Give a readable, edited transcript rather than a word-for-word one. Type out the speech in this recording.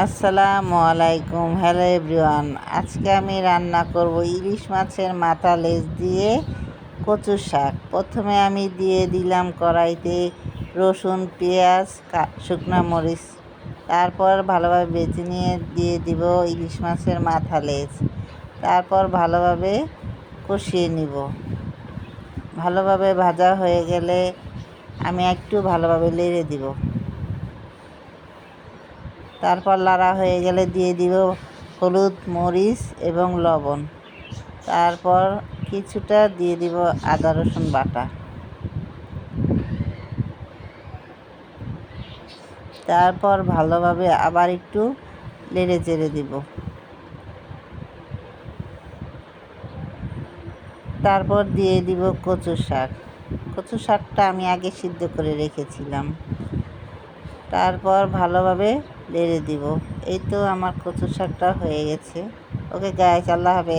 আসসালামু আলাইকুম। Hello everyone, আজকে আমি রান্না করব ইলিশ মাছের মাথা লেজ দিয়ে কচু শাক। প্রথমে আমি দিয়ে দিলাম কড়াইতে রসুন, পেঁয়াজ, শুকনো মরিচ। তারপর ভালোভাবে বেজে নিয়ে দিয়ে দিব ইলিশ মাছের মাথা লেজ। তারপর ভালোভাবে কষিয়ে নিব। ভালোভাবে ভাজা হয়ে গেলে আমি একটু ভালোভাবে নেড়ে দিব। তারপর লাড়া হয়ে গেলে দিয়ে দিব হলুদ, মরিচ এবং লবণ। তারপর কিছুটা দিয়ে দিব আদা রসুন বাটা। তারপর ভালোভাবে আবার একটু নেড়ে চেড়ে দিব। তারপর দিয়ে দিব কচু শাক। কচু শাকটা আমি আগে সিদ্ধ করে রেখেছিলাম। তারপর ভালোভাবে নেড়ে দিব। এই তো আমার কচু শাকটা হয়ে গেছে। ওকে গাইস, আল্লাহ হাফেজ।